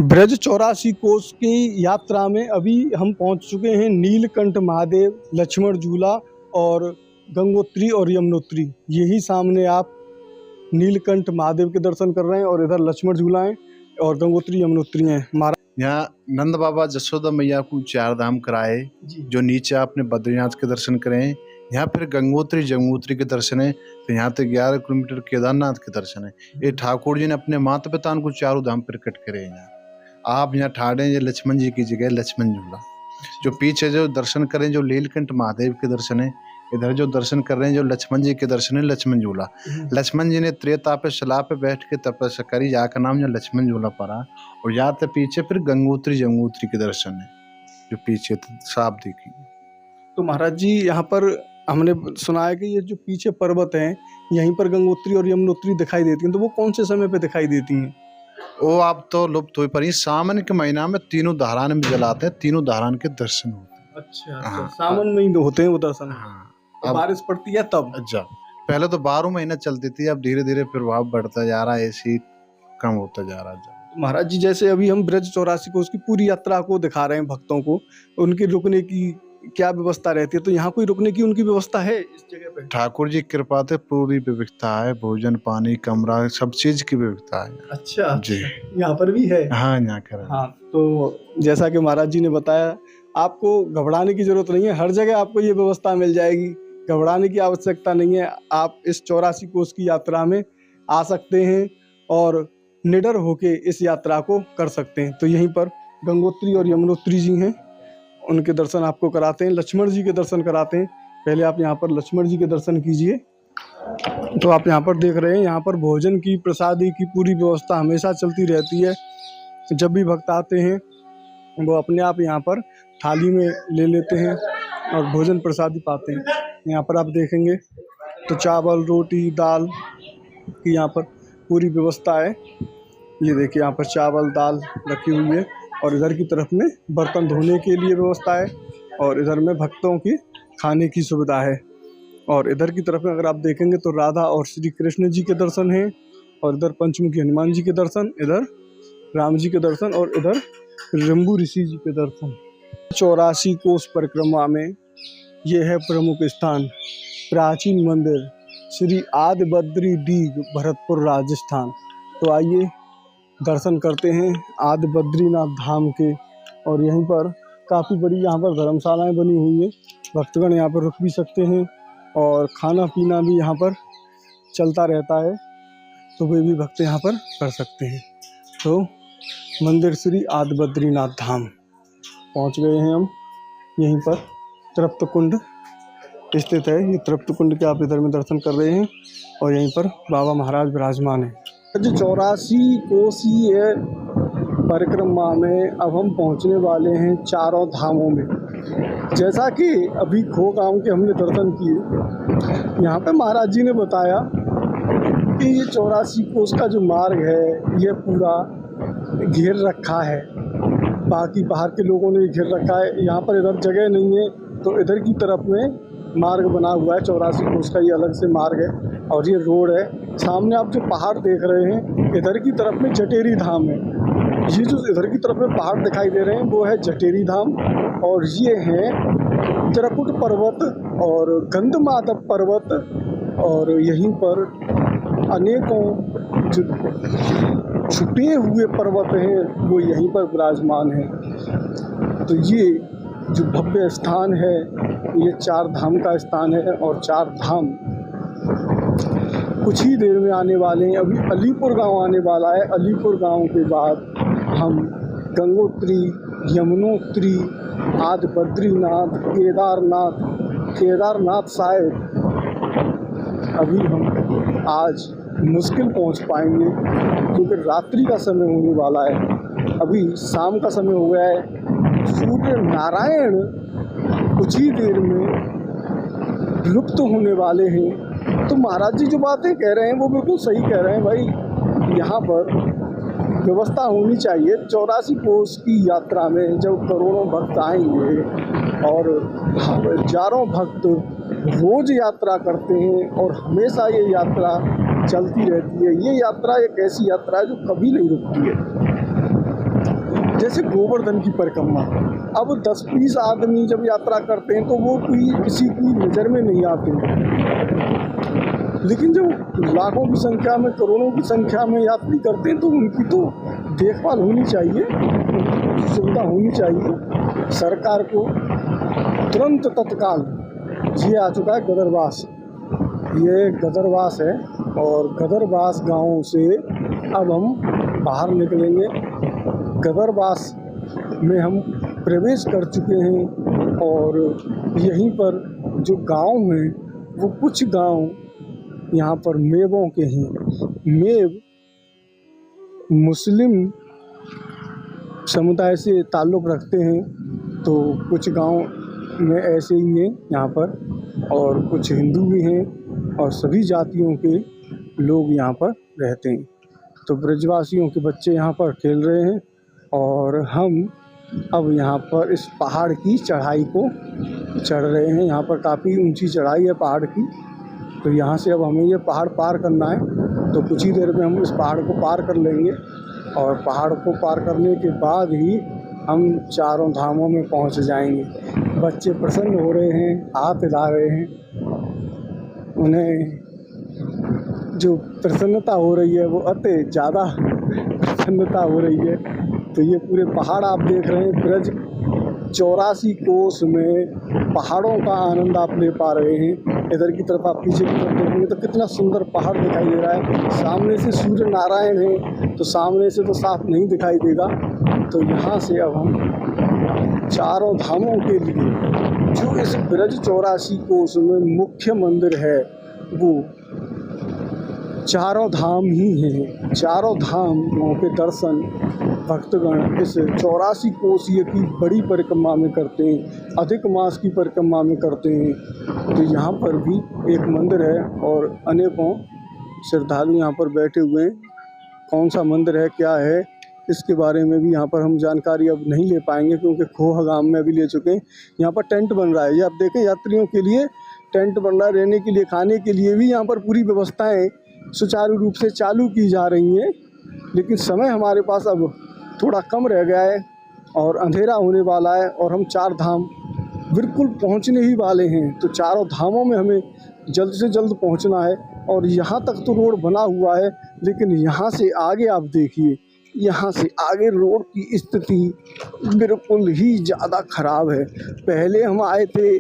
ब्रज 84 कोस की यात्रा में अभी हम पहुंच चुके हैं नीलकंठ महादेव, लक्ष्मण झूला और गंगोत्री और यमुनोत्री। यही सामने आप नीलकंठ महादेव के दर्शन कर रहे हैं और इधर लक्ष्मण झूला है और गंगोत्री यमुनोत्री हैं। यहाँ नंद बाबा जसोदा मैया को 4 धाम कराए, जो नीचे आपने बद्रीनाथ के दर्शन करे। यहाँ फिर गंगोत्री जमुनोत्री के दर्शन है, तो यहाँ तक 11 किलोमीटर केदारनाथ के दर्शन है। ये ठाकुर जी ने अपने माता पिता को 4 धाम प्रकट करे। यहाँ आप यहाँ ठाड़े ये लक्ष्मण जी की जगह लक्ष्मण झूला, जो पीछे जो दर्शन करें जो नीलकंठ महादेव के दर्शन है, इधर जो दर्शन कर रहे हैं जो लक्ष्मण जी के दर्शन है लक्ष्मण झूला। लक्ष्मण जी ने त्रेता पे शिला पे बैठ के तपस्या करी, यहाँ का नाम जो लक्ष्मण झूला पड़ा। और यहाँ तक पीछे फिर गंगोत्री जमुनोत्री के दर्शन है, जो पीछे साफ दिखेंगे। तो महाराज जी यहाँ पर हमने सुना है कि ये जो पीछे पर्वत हैं यहीं पर गंगोत्री और यमुनोत्री दिखाई देती हैं, तो वो कौन से समय पे दिखाई देती हैं? वो आप तो लुप्त हुई पर सावन के महीना में तीनों धारान में जलाते हैं, तीनों धारान के दर्शन होते हैं। अच्छा, हाँ, सावन में ही होते हैं वो दर्शन। हाँ, अब बारिश पड़ती है तब। अच्छा, पहले तो 12 महीना चलती थी, अब धीरे धीरे प्रभाव बढ़ता जा रहा है, ऐसी कम होता जा रहा है। महाराज जी जैसे अभी हम ब्रज 84 को उसकी पूरी यात्रा को दिखा रहे हैं भक्तों को, उनके रुकने की क्या व्यवस्था रहती है, तो यहाँ कोई रुकने की उनकी व्यवस्था है इस जगह पे? ठाकुर जी कृपा से पूरी व्यवस्था है, भोजन पानी कमरा सब चीज की व्यवस्था है। अच्छा जी, यहाँ पर भी है। हाँ यहाँ कर। हाँ, तो जैसा कि महाराज जी ने बताया, आपको घबराने की जरूरत नहीं है, हर जगह आपको ये व्यवस्था मिल जाएगी, घबराने की आवश्यकता नहीं है। आप इस 84 कोस की यात्रा में आ सकते हैं और निडर होके इस यात्रा को कर सकते हैं। तो यहीं पर गंगोत्री और यमुनोत्री जी हैं, उनके दर्शन आपको कराते हैं, लक्ष्मण जी के दर्शन कराते हैं। पहले आप यहाँ पर लक्ष्मण जी के दर्शन कीजिए। तो आप यहाँ पर देख रहे हैं, यहाँ पर भोजन की प्रसादी की पूरी व्यवस्था हमेशा चलती रहती है। जब भी भक्त आते हैं वो अपने आप यहाँ पर थाली में ले लेते हैं और भोजन प्रसादी पाते हैं। यहाँ पर आप देखेंगे तो चावल रोटी दाल की यहाँ पर पूरी व्यवस्था है। ये देखिए यहाँ पर चावल दाल रखी हुई है और इधर की तरफ में बर्तन धोने के लिए व्यवस्था है और इधर में भक्तों की खाने की सुविधा है। और इधर की तरफ में अगर आप देखेंगे तो राधा और श्री कृष्ण जी के दर्शन हैं और इधर पंचमुखी हनुमान जी के दर्शन, इधर राम जी के दर्शन और इधर रंबू ऋषि जी के दर्शन। 84 कोस परिक्रमा में ये है प्रमुख स्थान, प्राचीन मंदिर श्री आदि बद्री डीग, भरतपुर राजस्थान। तो आइए दर्शन करते हैं आदि बद्रीनाथ धाम के। और यहीं पर काफ़ी बड़ी यहाँ पर धर्मशालाएं बनी हुई हैं, भक्तगण यहाँ पर रुक भी सकते हैं और खाना पीना भी यहाँ पर चलता रहता है, तो वे भी भक्त यहाँ पर कर सकते हैं। तो मंदिर श्री आदि बद्रीनाथ धाम पहुँच गए हैं हम। यहीं पर तृप्त कुंड स्थित है, ये तृप्त कुंड के आप इधर में दर्शन कर रहे हैं और यहीं पर बाबा महाराज विराजमान है। 84 कोसी है परिक्रमा में अब हम पहुंचने वाले हैं चारों धामों में। जैसा कि अभी खो गांव के हमने दर्शन किए, यहाँ पे महाराज जी ने बताया कि ये 84 कोस का जो मार्ग है ये पूरा घेर रखा है, बाकी बाहर के लोगों ने घेर रखा है। यहाँ पर इधर जगह नहीं है तो इधर की तरफ में मार्ग बना हुआ है। 84 कोस का ये अलग से मार्ग है और ये रोड है। सामने आप जो पहाड़ देख रहे हैं इधर की तरफ में जटेरी धाम है। ये जो इधर की तरफ में पहाड़ दिखाई दे रहे हैं वो है जटेरी धाम और ये हैं त्रिकुट पर्वत और गंधमादव पर्वत और यहीं पर अनेकों जो छुपे हुए पर्वत हैं वो यहीं पर विराजमान हैं। तो ये जो भव्य स्थान है ये 4 धाम का स्थान है और 4 धाम कुछ ही देर में आने वाले हैं। अभी अलीपुर गांव आने वाला है, अलीपुर गांव के बाद हम गंगोत्री यमुनोत्री आदि बद्रीनाथ केदारनाथ शायद अभी हम आज मुश्किल पहुंच पाएंगे क्योंकि रात्रि का समय होने वाला है। अभी शाम का समय हो गया है, सूर्य नारायण कुछ ही देर में लुप्त होने वाले हैं। तो महाराज जी जो बातें कह रहे हैं वो बिल्कुल सही कह रहे हैं भाई, यहाँ पर व्यवस्था होनी चाहिए। 84 कोस की यात्रा में जब करोड़ों भक्त आएंगे और हजारों भक्त रोज यात्रा करते हैं और हमेशा ये यात्रा चलती रहती है। ये यात्रा एक ऐसी यात्रा है जो कभी नहीं रुकती है। जैसे गोवर्धन की परिक्रमा, अब 10-20 आदमी जब यात्रा करते हैं तो वो कोई किसी की नज़र में नहीं आते, लेकिन जब लाखों की संख्या में, करोड़ों की संख्या में यात्री करते हैं तो उनकी तो देखभाल होनी चाहिए, उनकी सुविधा होनी चाहिए। सरकार को तुरंत तत्काल, ये आ चुका है गदरवास, ये गदरवास है और गदरवास गांव से अब हम बाहर निकलेंगे। गदरवास में हम प्रवेश कर चुके हैं और यहीं पर जो गांव हैं वो कुछ गांव यहाँ पर मेवों के हैं। मेव मुस्लिम समुदाय से ताल्लुक़ रखते हैं, तो कुछ गांव में ऐसे ही हैं यहाँ पर, और कुछ हिंदू भी हैं और सभी जातियों के लोग यहाँ पर रहते हैं। तो ब्रजवासियों के बच्चे यहाँ पर खेल रहे हैं और हम अब यहाँ पर इस पहाड़ की चढ़ाई को चढ़ रहे हैं। यहाँ पर काफ़ी ऊंची चढ़ाई है पहाड़ की, तो यहाँ से अब हमें ये पहाड़ पार करना है। तो कुछ ही देर में हम इस पहाड़ को पार कर लेंगे और पहाड़ को पार करने के बाद ही हम चारों धामों में पहुँच जाएंगे। बच्चे प्रसन्न हो रहे हैं, हाथ हिला रहे हैं, उन्हें जो प्रसन्नता हो रही है वो अति ज़्यादा प्रसन्नता हो रही है। तो ये पूरे पहाड़ आप देख रहे हैं, ब्रज 84 कोस में पहाड़ों का आनंद आप ले पा रहे हैं। इधर की तरफ आप पीछे की तरफ देखेंगे तो कितना सुंदर पहाड़ दिखाई दे रहा है। सामने से सूर्य नारायण है तो सामने से तो साफ नहीं दिखाई देगा। तो यहाँ से अब हम चारों धामों के लिए, जो इस ब्रज 84 कोस में मुख्य मंदिर है वो चारों धाम ही हैं। चारों धामों के दर्शन भक्तगण इस 84 कोसीय की बड़ी परिक्रमा में करते हैं, अधिक मास की परिक्रमा में करते हैं। तो यहाँ पर भी एक मंदिर है और अनेकों श्रद्धालु यहाँ पर बैठे हुए हैं। कौन सा मंदिर है, क्या है, इसके बारे में भी यहाँ पर हम जानकारी अब नहीं ले पाएंगे, क्योंकि खोह गांव में अभी ले चुके हैं। यहाँ पर टेंट बन रहा है, ये आप देखें, यात्रियों के लिए टेंट बन रहा है, रहने के लिए, खाने के लिए भी यहाँ पर पूरी व्यवस्थाएँ सुचारू रूप से चालू की जा रही हैं। लेकिन समय हमारे पास अब थोड़ा कम रह गया है और अंधेरा होने वाला है और हम 4 धाम बिल्कुल पहुंचने ही वाले हैं। तो चारों धामों में हमें जल्द से जल्द पहुंचना है। और यहाँ तक तो रोड बना हुआ है, लेकिन यहाँ से आगे आप देखिए, यहाँ से आगे रोड की स्थिति बिल्कुल ही ज़्यादा ख़राब है। पहले हम आए थे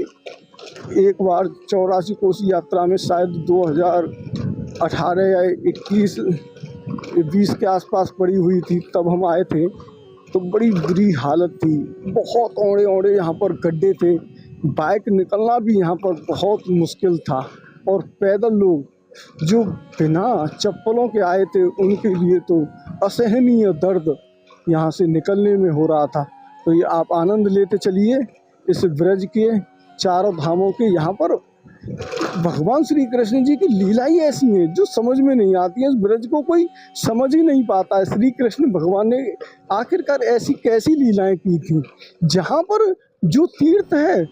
एक बार 84 कोसी यात्रा में, शायद 2018 या 21-20 के आसपास पड़ी हुई थी, तब हम आए थे तो बड़ी बुरी हालत थी। बहुत औड़े औड़े यहाँ पर गड्ढे थे, बाइक निकलना भी यहाँ पर बहुत मुश्किल था और पैदल लोग जो बिना चप्पलों के आए थे उनके लिए तो असहनीय दर्द यहाँ से निकलने में हो रहा था। तो ये आप आनंद लेते चलिए इस ब्रज के चारों धामों के। यहाँ पर भगवान श्री कृष्ण जी की लीला ही ऐसी है जो समझ में नहीं आती है। इस ब्रज को कोई समझ ही नहीं पाता है। श्री कृष्ण भगवान ने आखिरकार ऐसी कैसी लीलाएं की थी। जहाँ पर जो तीर्थ है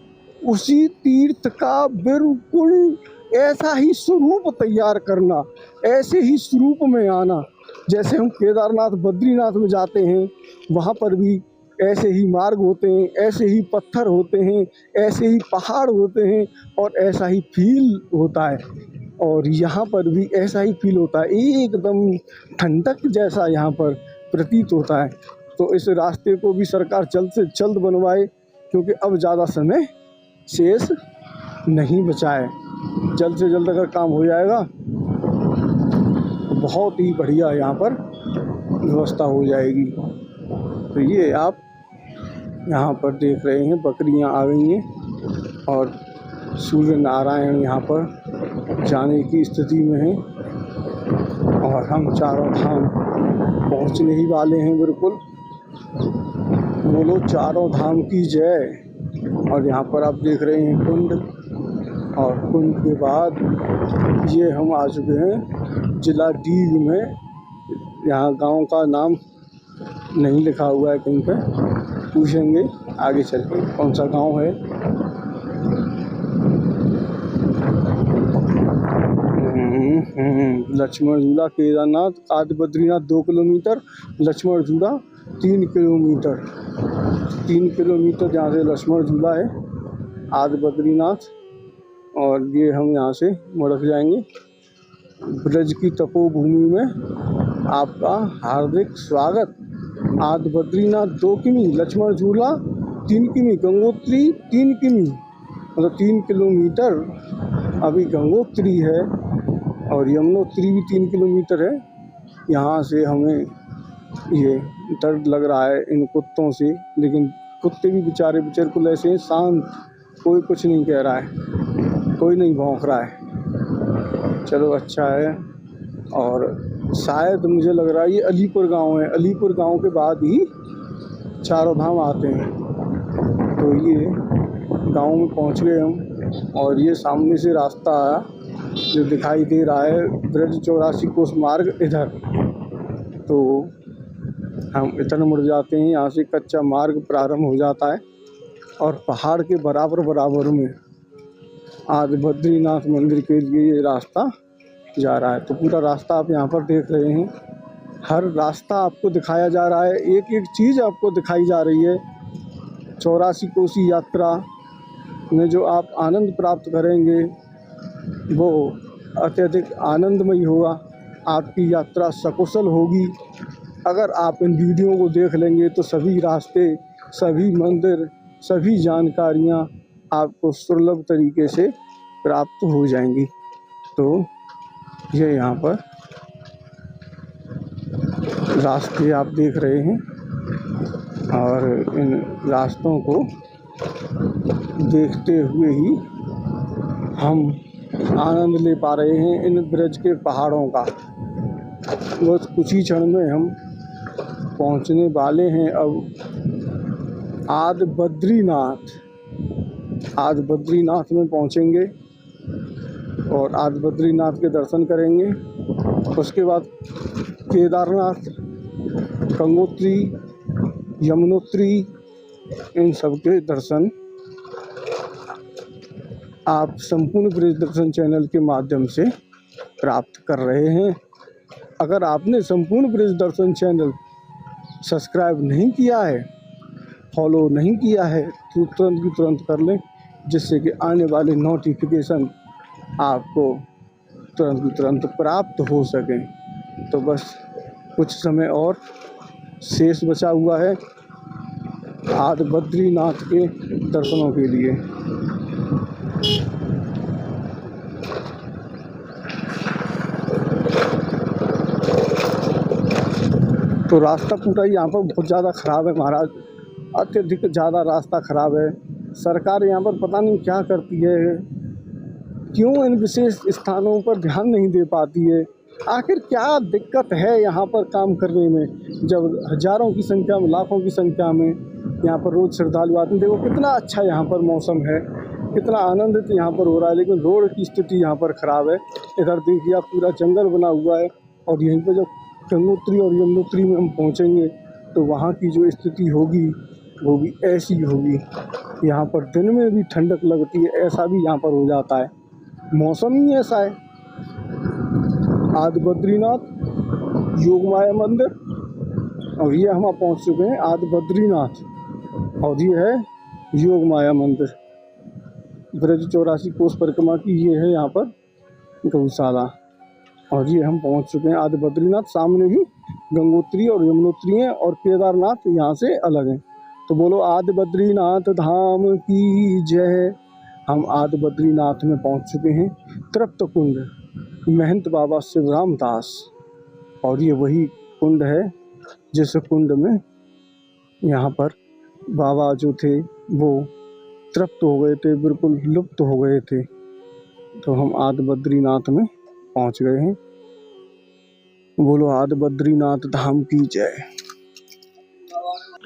उसी तीर्थ का बिल्कुल ऐसा ही स्वरूप तैयार करना, ऐसे ही स्वरूप में आना। जैसे हम केदारनाथ, बद्रीनाथ में जाते हैं, वहाँ पर भी ऐसे ही मार्ग होते हैं, ऐसे ही पत्थर होते हैं, ऐसे ही पहाड़ होते हैं और ऐसा ही फील होता है। और यहाँ पर भी ऐसा ही फील होता है, एकदम ठंडक जैसा यहाँ पर प्रतीत होता है। तो इस रास्ते को भी सरकार जल्द से जल्द बनवाए, क्योंकि अब ज़्यादा समय शेष नहीं बचा है। जल्द से जल्द अगर काम हो जाएगा तो बहुत ही बढ़िया यहाँ पर व्यवस्था हो जाएगी। तो ये आप यहाँ पर देख रहे हैं, बकरियाँ आ गई हैं और सूर्य नारायण यहाँ पर जाने की स्थिति में हैं और हम चारों धाम पहुँचने ही वाले हैं। बिल्कुल बोलो चारों धाम की जय। और यहाँ पर आप देख रहे हैं कुंड, और कुंड के बाद ये हम आ चुके हैं जिला डीग में। यहाँ गांव का नाम नहीं लिखा हुआ है कहीं पे, पूछेंगे आगे चल के कौन सा गांव है। लक्ष्मण झूला, केदारनाथ, आदि बद्रीनाथ 2 किलोमीटर, लक्ष्मण झूला 3 किलोमीटर जहाँ से लक्ष्मण झूला है आदि बद्रीनाथ, और ये हम यहाँ से मुड़क जाएंगे। ब्रज की तपोभूमि में आपका हार्दिक स्वागत। आदि बद्रीनाथ 2 किमी, लक्ष्मण झूला 3 किमी, गंगोत्री 3 किमी, मतलब 3 किलोमीटर अभी गंगोत्री है, और यमुनोत्री भी 3 किलोमीटर है। यहाँ से हमें ये डर लग रहा है इन कुत्तों से, लेकिन कुत्ते भी बेचारे बिल्कुल ऐसे शांत, कोई कुछ नहीं कह रहा है, कोई नहीं भौंक रहा है। चलो अच्छा है। और शायद मुझे लग रहा है ये अलीपुर गांव है, अलीपुर गांव के बाद ही चारों धाम आते हैं। तो ये गांव में पहुंच गए हम, और ये सामने से रास्ता जो दिखाई दे रहा है ब्रज 84 कोस मार्ग इधर, तो हम इधर मुड़ जाते हैं। यहाँ से कच्चा मार्ग प्रारंभ हो जाता है और पहाड़ के बराबर में आदि बद्रीनाथ मंदिर के लिए ये रास्ता जा रहा है। तो पूरा रास्ता आप यहाँ पर देख रहे हैं, हर रास्ता आपको दिखाया जा रहा है, एक एक चीज़ आपको दिखाई जा रही है। 84 कोसी यात्रा में जो आप आनंद प्राप्त करेंगे वो अत्यधिक आनंदमयी होगा। आपकी यात्रा सकुशल होगी अगर आप इन वीडियो को देख लेंगे, तो सभी रास्ते, सभी मंदिर, सभी जानकारियाँ आपको सुलभ तरीके से प्राप्त हो जाएंगी। तो ये यहाँ पर रास्ते आप देख रहे हैं, और इन रास्तों को देखते हुए ही हम आनंद ले पा रहे हैं इन ब्रज के पहाड़ों का। बस कुछ ही क्षण में हम पहुंचने वाले हैं अब आदि बद्रीनाथ। आदि बद्रीनाथ में पहुंचेंगे और आदि बद्रीनाथ के दर्शन करेंगे। उसके बाद केदारनाथ, गंगोत्री, यमुनोत्री, इन सब के दर्शन आप संपूर्ण ब्रज दर्शन चैनल के माध्यम से प्राप्त कर रहे हैं। अगर आपने संपूर्ण ब्रज दर्शन चैनल सब्सक्राइब नहीं किया है, फॉलो नहीं किया है, तो तुरंत की तुरंत कर लें, जिससे कि आने वाले नोटिफिकेशन आपको तुरंत की तुरंत प्राप्त हो सकें। तो बस कुछ समय और शेष बचा हुआ है आदि बद्रीनाथ के दर्शनों के लिए। तो रास्ता पूरा यहाँ पर बहुत ज़्यादा ख़राब है महाराज, अत्यधिक ज़्यादा रास्ता ख़राब है। सरकार यहाँ पर पता नहीं क्या करती है, क्यों इन विशेष स्थानों पर ध्यान नहीं दे पाती है। आखिर क्या दिक्कत है यहाँ पर काम करने में, जब हज़ारों की संख्या में, लाखों की संख्या में यहाँ पर रोज़ श्रद्धालु आते हैं। देखो कितना अच्छा यहाँ पर मौसम है, कितना आनंदित यहाँ पर हो रहा है, लेकिन रोड की स्थिति यहाँ पर ख़राब है। इधर देखिए आप, पूरा जंगल बना हुआ है, और यहीं पर जब गंगोत्री और यमुनोत्री में हम पहुँचेंगे तो वहाँ की जो स्थिति होगी वो भी ऐसी होगी। यहाँ पर दिन में भी ठंडक लगती है, ऐसा भी यहाँ पर हो जाता है, मौसम ही ऐसा है। आदि बद्रीनाथ योगमाया मंदिर, और ये हम पहुँच चुके हैं आदि बद्रीनाथ, और ये है योगमाया मंदिर। ब्रज 84 कोस परिक्रमा की ये है यहाँ पर गौशाला, और ये हम पहुँच चुके हैं आदि बद्रीनाथ। सामने ही गंगोत्री और यमुनोत्री हैं, और केदारनाथ यहाँ से अलग हैं। तो बोलो आदि बद्रीनाथ धाम की जय। हम आदि बद्रीनाथ में पहुँच चुके हैं। तृप्त कुंड, महंत बाबा शिवराम दास, और ये वही कुंड है जिस कुंड में यहाँ पर बाबा जो थे वो तृप्त हो गए थे, बिल्कुल लुप्त हो गए थे। तो हम आदि बद्रीनाथ में पहुँच गए हैं। बोलो आदि बद्रीनाथ धाम की जय।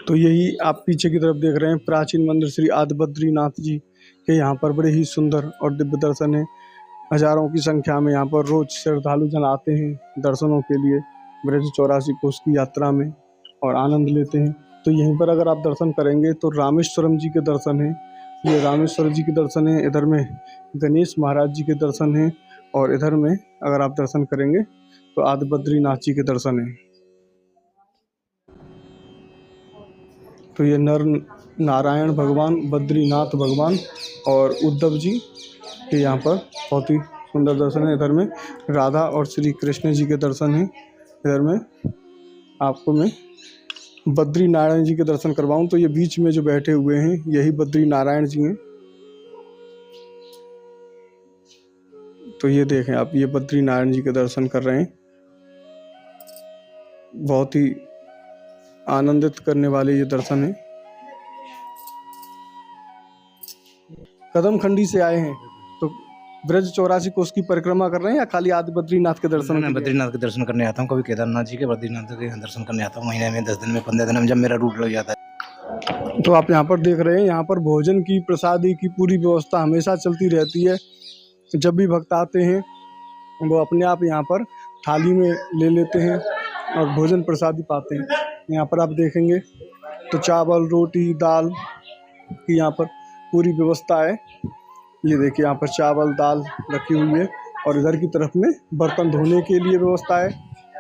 तो यही आप पीछे की तरफ देख रहे हैं प्राचीन मंदिर श्री आदि बद्रीनाथ जी के। यहाँ पर बड़े ही सुंदर और दिव्य दर्शन है। हजारों की संख्या में यहाँ पर रोज श्रद्धालु जन आते हैं दर्शनों के लिए ब्रज 84 कोस की यात्रा में, और आनंद लेते हैं। तो यहीं पर अगर आप दर्शन करेंगे तो रामेश्वरम जी के दर्शन हैं, ये रामेश्वर जी के दर्शन हैं। इधर में गणेश महाराज जी के दर्शन हैं, और इधर में अगर आप दर्शन करेंगे तो आदि बद्रीनाथ जी के दर्शन हैं। तो ये नर नारायण भगवान, बद्रीनाथ भगवान और उद्धव जी के यहाँ पर बहुत ही सुंदर दर्शन है। इधर में राधा और श्री कृष्ण जी के दर्शन हैं। इधर में आपको मैं बद्री नारायण जी के दर्शन करवाऊं तो ये बीच में जो बैठे हुए हैं यही बद्री नारायण जी हैं। तो ये देखें आप, ये बद्री नारायण जी के दर्शन कर रहे हैं। बहुत ही आनंदित करने वाले ये दर्शन है। कदम खंडी से आए हैं तो ब्रज 84 कोस की परिक्रमा कर रहे हैं या खाली आदि बद्रीनाथ के दर्शन? मैं बद्रीनाथ के दर्शन करने आता हूँ, कभी केदारनाथ जी के, बद्रीनाथ के दर्शन करने आता हूँ महीने में, 10 दिन में, 15 दिन में, जब मेरा रूट लग जाता है। तो आप यहाँ पर देख रहे हैं, यहाँ पर भोजन की, प्रसादी की पूरी व्यवस्था हमेशा चलती रहती है। जब भी भक्त आते हैं वो अपने आप यहाँ पर थाली में ले लेते हैं और भोजन प्रसादी पाते हैं। यहाँ पर आप देखेंगे तो चावल, रोटी, दाल की यहाँ पर पूरी व्यवस्था है। ये देखिए यहाँ पर चावल, दाल रखी हुई है और इधर की तरफ में बर्तन धोने के लिए व्यवस्था है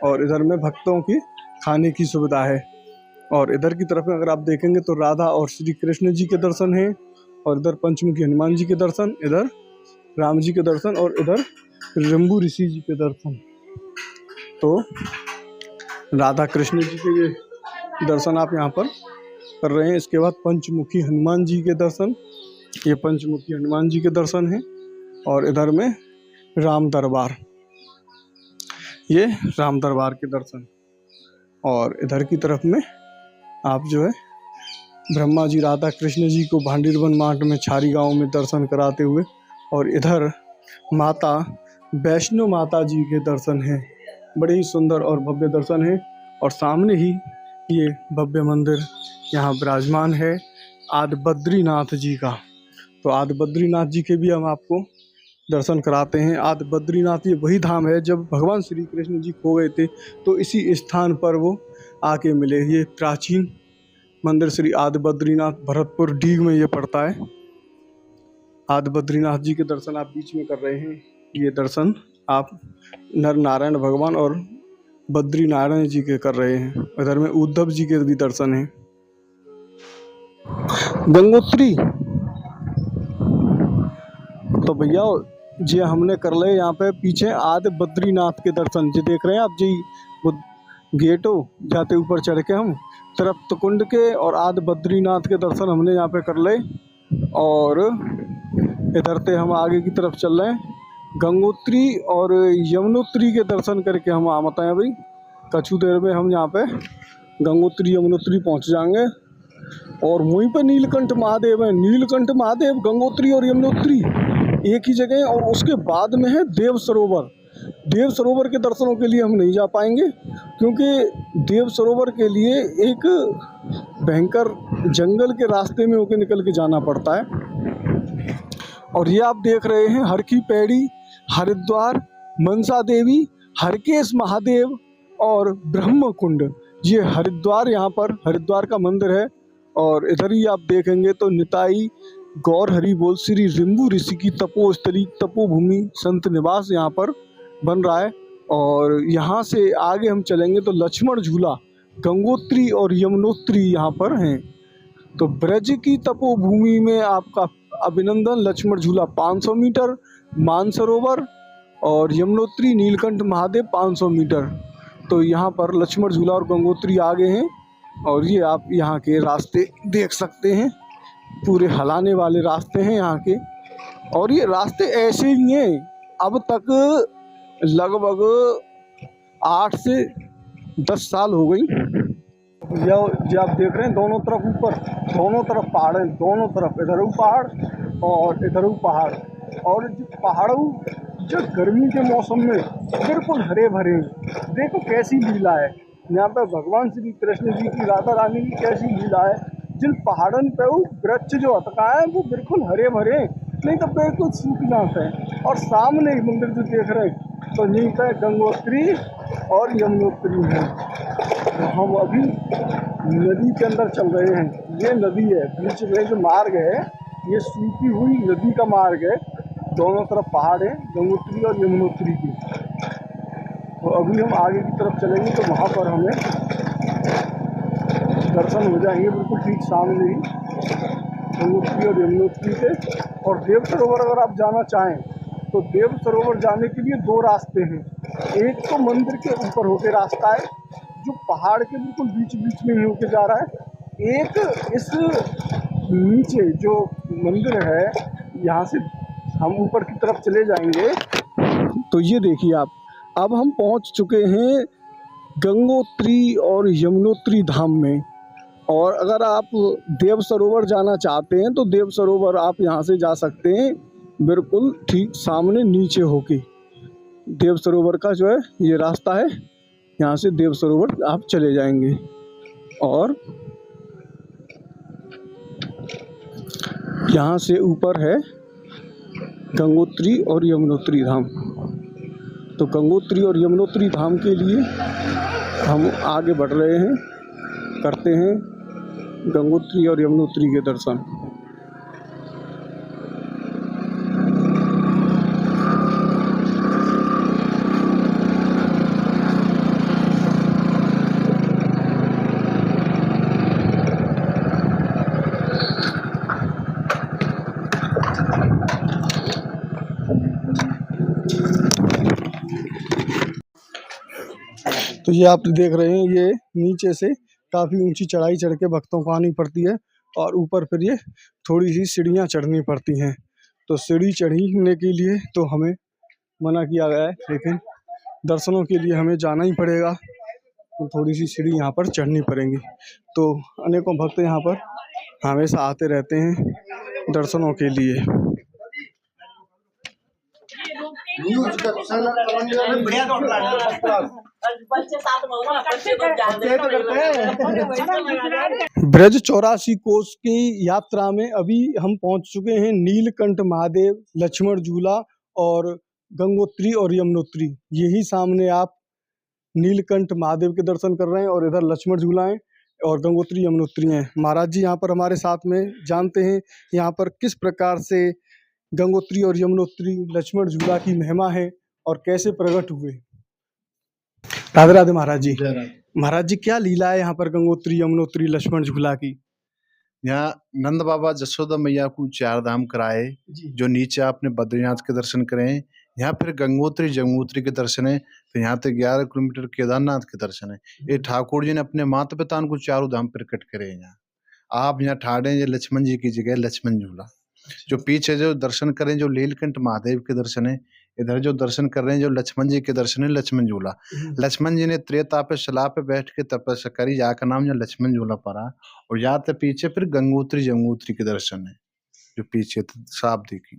और इधर में भक्तों की खाने की सुविधा है। और इधर की तरफ में अगर आप देखेंगे तो राधा और श्री कृष्ण जी के दर्शन हैं और इधर पंचमुखी हनुमान जी के दर्शन, इधर राम जी के दर्शन और इधर रंबू ऋषि जी के दर्शन। तो राधा कृष्ण जी के ये दर्शन आप यहाँ पर कर रहे हैं। इसके बाद पंचमुखी हनुमान जी के दर्शन, ये पंचमुखी हनुमान जी के दर्शन हैं और इधर में राम दरबार, ये राम दरबार के दर्शन। और इधर की तरफ में आप जो है ब्रह्मा जी राधा कृष्ण जी को भांडीरवन मार्ग में छारी गांव में दर्शन कराते हुए, और इधर माता वैष्णो माता जी के दर्शन हैं। बड़े ही सुंदर और भव्य दर्शन है और सामने ही ये भव्य मंदिर यहाँ विराजमान है आदि बद्रीनाथ जी का। तो आदि बद्रीनाथ जी के भी हम आपको दर्शन कराते हैं। आदि बद्रीनाथ ये वही धाम है जब भगवान श्री कृष्ण जी खो गए थे तो इसी स्थान पर वो आके मिले। ये प्राचीन मंदिर श्री आदि बद्रीनाथ भरतपुर डीग में ये पड़ता है। आदि बद्रीनाथ जी के दर्शन आप बीच में कर रहे हैं। ये दर्शन आप नर नारायण भगवान और बद्री नारायण जी के कर रहे हैं। इधर में उद्धव जी के भी दर्शन हैं। गंगोत्री तो भैया जी हमने कर ले यहाँ पे पीछे आदि बद्रीनाथ के दर्शन जी देख रहे हैं आप जी। वो गेट हो जाते ऊपर चढ़ के हम तृप्त कुंड के और आदि बद्रीनाथ के दर्शन हमने यहाँ पे कर ले और इधर से हम आगे की तरफ चल रहे हैं। गंगोत्री और यमुनोत्री के दर्शन करके हम आमत हैं भाई। कछु देर में हम यहाँ पे गंगोत्री यमुनोत्री पहुँच जाएंगे और वहीं पे नीलकंठ महादेव है। नीलकंठ महादेव, गंगोत्री और यमुनोत्री एक ही जगह है। और उसके बाद में है देव सरोवर। देव सरोवर के दर्शनों के लिए हम नहीं जा पाएंगे क्योंकि देव सरोवर के लिए एक भयंकर जंगल के रास्ते में होकर निकल के जाना पड़ता है। और ये आप देख रहे हैं हर की पैड़ी, हरिद्वार, मनसा देवी, हरकेश महादेव और ब्रह्म कुंड। ये हरिद्वार, यहाँ पर हरिद्वार का मंदिर है। और इधर ही आप देखेंगे तो निताई गौर हरि बोल श्री रिंबू ऋषि की तपोस्थली, तपोभूमि, संत निवास यहाँ पर बन रहा है। और यहाँ से आगे हम चलेंगे तो लक्ष्मण झूला, गंगोत्री और यमुनोत्री यहाँ पर हैं। तो ब्रज की तपोभूमि में आपका अभिनंदन। लक्ष्मण झूला 500 मीटर, मानसरोवर और यमुनोत्री नीलकंठ महादेव 500 मीटर। तो यहाँ पर लक्ष्मण झूला और गंगोत्री आगे हैं। और ये आप यहाँ के रास्ते देख सकते हैं, पूरे हिलाने वाले रास्ते हैं यहाँ के। और ये रास्ते ऐसे ही हैं अब तक लगभग 8 से 10 साल हो गई। ये आप देख रहे हैं दोनों तरफ ऊपर, दोनों तरफ पहाड़ हैं, दोनों तरफ इधर पहाड़ और इधर पहाड़। और पहाड़ों जो गर्मी के मौसम में बिल्कुल हरे भरे, देखो कैसी लीला है यहाँ पे भगवान श्री कृष्ण जी की, राधा रानी की कैसी लीला है। जिन पहाड़न पे वो वृक्ष जो अटकाए हैं वो बिल्कुल हरे भरे, नहीं तो बिल्कुल सूख जाते हैं। और सामने ही मंदिर जो देख रहे हैं तो यहीं पे गंगोत्री और यमुनोत्री है। तो हम अभी नदी के अंदर चल रहे हैं। ये नदी है, बीच में जो मार्ग है ये सूखी हुई नदी का मार्ग है। दोनों तरफ पहाड़ है गंगोत्री और यमुनोत्री की। तो अभी हम आगे की तरफ चलेंगे तो वहाँ पर हमें दर्शन हो जाएंगे बिल्कुल ठीक सामने ही गंगोत्री और यमुनोत्री के। और देव सरोवर अगर आप जाना चाहें तो देव सरोवर जाने के लिए दो रास्ते हैं। एक तो मंदिर के ऊपर होके रास्ता है जो पहाड़ के बिल्कुल बीच बीच में ही होके जा रहा है। एक इस नीचे जो मंदिर है यहाँ से हम ऊपर की तरफ चले जाएंगे तो ये देखिए आप, अब हम पहुँच चुके हैं गंगोत्री और यमुनोत्री धाम में। और अगर आप देव सरोवर जाना चाहते हैं तो देव सरोवर आप यहाँ से जा सकते हैं बिल्कुल ठीक सामने नीचे होके। देव सरोवर का जो है ये रास्ता है, यहाँ से देव सरोवर आप चले जाएंगे। और यहाँ से ऊपर है गंगोत्री और यमुनोत्री धाम। तो गंगोत्री और यमुनोत्री धाम के लिए हम आगे बढ़ रहे हैं, करते हैं गंगोत्री और यमुनोत्री के दर्शन। तो ये आप देख रहे हैं, ये नीचे से काफ़ी ऊंची चढ़ाई चढ़ के भक्तों को आनी पड़ती है और ऊपर फिर ये थोड़ी सी सीढ़ियाँ चढ़नी पड़ती हैं। तो सीढ़ी चढ़ने के लिए तो हमें मना किया गया है, लेकिन दर्शनों के लिए हमें जाना ही पड़ेगा। तो थोड़ी सी सीढ़ी यहाँ पर चढ़नी पड़ेंगी। तो अनेकों भक्त यहाँ पर हमेशा आते रहते हैं दर्शनों के लिए। ब्रज 84 कोस की यात्रा में अभी हम पहुंच चुके हैं नीलकंठ महादेव, लक्ष्मण झूला और गंगोत्री और यमुनोत्री। यही सामने आप नीलकंठ महादेव के दर्शन कर रहे हैं और इधर लक्ष्मण झूला है और गंगोत्री यमुनोत्री हैं। महाराज जी यहाँ पर हमारे साथ में, जानते हैं यहाँ पर किस प्रकार से गंगोत्री और यमुनोत्री लक्ष्मण झूला की महिमा है और कैसे प्रकट हुए। राधे राधे महाराज जी। महाराज जी, क्या लीला है यहाँ पर गंगोत्री यमुनोत्री लक्ष्मण झूला की? यहाँ नंद बाबा जसोदा मैया को 4 धाम कराए, जो नीचे आपने बद्रीनाथ के दर्शन करें, यहाँ फिर गंगोत्री जमुनोत्री के दर्शन है, फिर यहाँ तक 11 किलोमीटर केदारनाथ के दर्शन है। ये ठाकुर जी ने अपने माता पिता को 4 धाम प्रकट करे हैं। यहाँ आप यहाँ ठाड़े ये लक्ष्मण जी की जगह लक्ष्मण झूला, जो पीछे जो दर्शन करें जो नीलकंठ महादेव के दर्शन है, इधर जो दर्शन कर रहे हैं जो लक्ष्मण जी के दर्शन है लक्ष्मण झूला। लक्ष्मण जी ने त्रेता पे शिला पे बैठ के तपस्या करी, यहाँ का नाम जो लक्ष्मण झूला पड़ा। और यहाँ तक पीछे फिर गंगोत्री जमुनोत्री के दर्शन है जो पीछे साफ दिखी।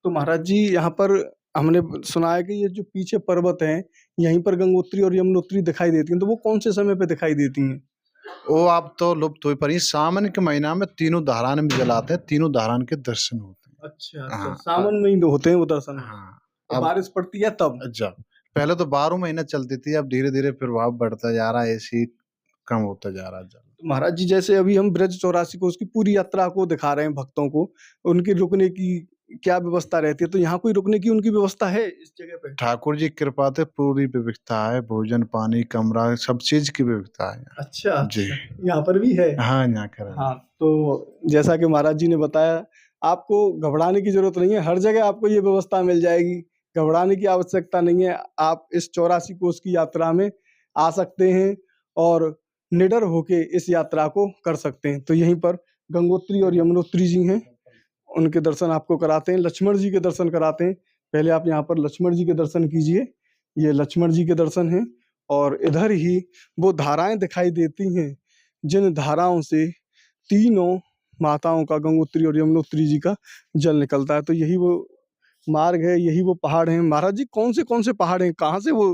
तो महाराज जी, यहाँ पर हमने सुना है कि ये जो पीछे पर्वत हैं यहीं पर गंगोत्री और यमुनोत्री दिखाई देती हैं, तो वो कौन से समय पे दिखाई देती हैं? वो आप तो लुप्त हुई पर सावन के महीना में तीनों धारान में जलाते हैं, तीनों धारान के दर्शन होते हैं। अच्छा, हाँ, सावन में ही होते हैं वो दर्शन। हाँ, अब बारिश पड़ती है तब। जब पहले तो 12 महीना चलती थी, अब धीरे धीरे प्रभाव बढ़ता जा रहा है, ऐसी कम होता जा रहा है। तो महाराज जी, जैसे अभी हम ब्रज 84 को उसकी पूरी यात्रा को दिखा रहे हैं भक्तों को, उनके रुकने की क्या व्यवस्था रहती है? तो यहाँ कोई रुकने की उनकी व्यवस्था है इस जगह पे? ठाकुर जी कृपा से पूरी व्यवस्था है, भोजन पानी कमरा सब चीज की व्यवस्था है। अच्छा जी, यहाँ पर भी है। हाँ यहाँ कर। हाँ, तो जैसा कि महाराज जी ने बताया, आपको घबराने की जरूरत नहीं है, हर जगह आपको ये व्यवस्था मिल जाएगी। घबराने की आवश्यकता नहीं है। आप इस 84 कोस की यात्रा में आ सकते हैं और निडर होके इस यात्रा को कर सकते हैं। तो यहीं पर गंगोत्री और यमुनोत्री जी हैं, उनके दर्शन आपको कराते हैं, लक्ष्मण जी के दर्शन कराते हैं। पहले आप यहाँ पर लक्ष्मण जी के दर्शन कीजिए, ये लक्ष्मण जी के दर्शन हैं। और इधर ही वो धाराएं दिखाई देती हैं जिन धाराओं से तीनों माताओं का, गंगोत्री और यमुनोत्री जी का जल निकलता है। तो यही वो मार्ग है, यही वो पहाड़ हैं। महाराज जी, कौन से पहाड़ हैं, कहाँ से वो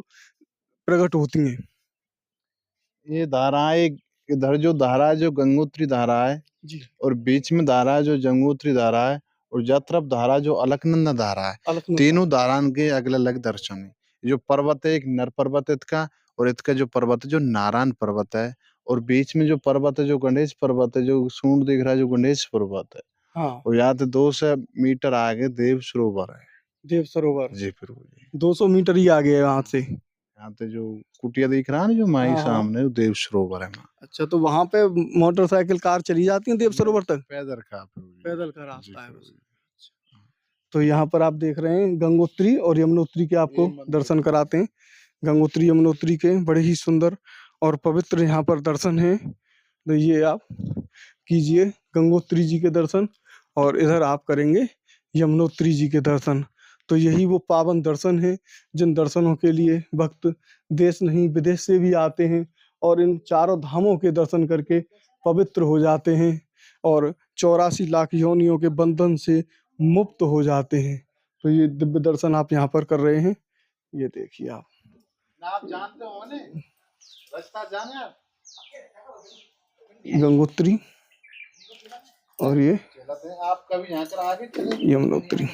प्रकट होती हैं? ये धाराएं, इधर जो धारा है जो गंगोत्री धारा है जी, और बीच में धारा है जो जमुनोत्री धारा है और जा तरफ धारा जो अलकनंदा धारा है। तीनों धारान के अलग अलग दर्शन है। जो पर्वत है एक नर पर्वत है इसका, और इसका जो पर्वत है जो नारायण पर्वत है, और बीच में जो पर्वत है जो गणेश पर्वत है, जो सूंड दिख रहा है जो गणेश पर्वत है। हाँ, और यहाँ से 200 मीटर आगे देव सरोवर है। देव सरोवर जी, फिर 200 मीटर ही आगे है वहां से। यहाँ पे जो कुटिया दिख रहा है ना, जो माई हाँ, हाँ। सामने, वो देव सरोवर है वहाँ। अच्छा, तो वहाँ पे मोटरसाइकिल, कार चली जाती हैं देव सरोवर तक? पैदल का पे हुई। पैदल का जी, रास्ता है पे बस। हुई। तो यहाँ पर आप देख रहे हैं गंगोत्री और यमुनोत्री के आपको ये मंदिर दर्शन है। कराते हैं। गंगोत्री यमुनोत्री के बड़े ही सुंदर और पवित्र यहाँ पर दर्शन हैं। तो ये आप कीजिए गंगोत्री जी के दर्शन, और इधर आप करेंगे यमुनोत्री जी के दर्शन। तो यही वो पावन दर्शन हैं जिन दर्शनों के लिए भक्त देश नहीं विदेश से भी आते हैं और इन चारों धामों के दर्शन करके पवित्र हो जाते हैं और 84 लाख योनियों के बंधन से मुक्त हो जाते हैं। तो ये दिव्य दर्शन आप यहाँ पर कर रहे हैं। ये देखिए आप आप जानते हो ने रास्ता जाने आप गंगोत्री और ये चलते हैं, आप कभी यहाँ कर आगे चले यमुनोत्री।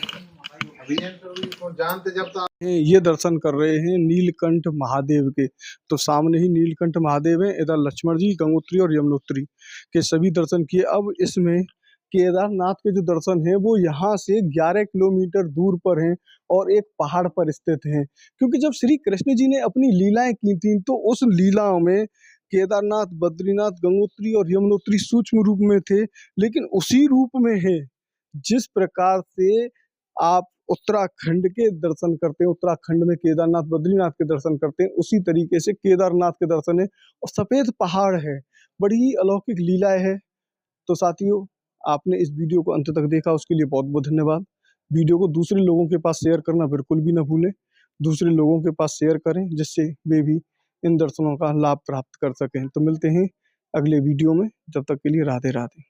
अभी जानते जब तो ये दर्शन कर रहे हैं नीलकंठ महादेव के। तो सामने ही नीलकंठ महादेव है, इधर लक्ष्मण जी, गंगोत्री और यमुनोत्री के सभी दर्शन किए। अब इसमें केदारनाथ के जो दर्शन हैं वो यहाँ से 11 किलोमीटर दूर पर हैं और एक पहाड़ पर स्थित हैं। क्योंकि जब श्री कृष्ण जी ने अपनी लीलाएं की थी तो उस लीलाओं में केदारनाथ, बद्रीनाथ, गंगोत्री और यमुनोत्री सूक्ष्म रूप में थे, लेकिन उसी रूप में है जिस प्रकार से आप उत्तराखंड के दर्शन करते हैं, उत्तराखंड में केदारनाथ, बद्रीनाथ के दर्शन करते हैं, उसी तरीके से केदारनाथ के दर्शन है और सफेद पहाड़ है। बड़ी ही अलौकिक लीलाएं है। तो साथियों, आपने इस वीडियो को अंत तक देखा उसके लिए बहुत बहुत धन्यवाद। वीडियो को दूसरे लोगों के पास शेयर करना बिल्कुल भी ना भूलें। दूसरे लोगों के पास शेयर करें जिससे वे भी इन दर्शनों का लाभ प्राप्त कर सकें। तो मिलते हैं अगले वीडियो में, जब तक के लिए राधे राधे।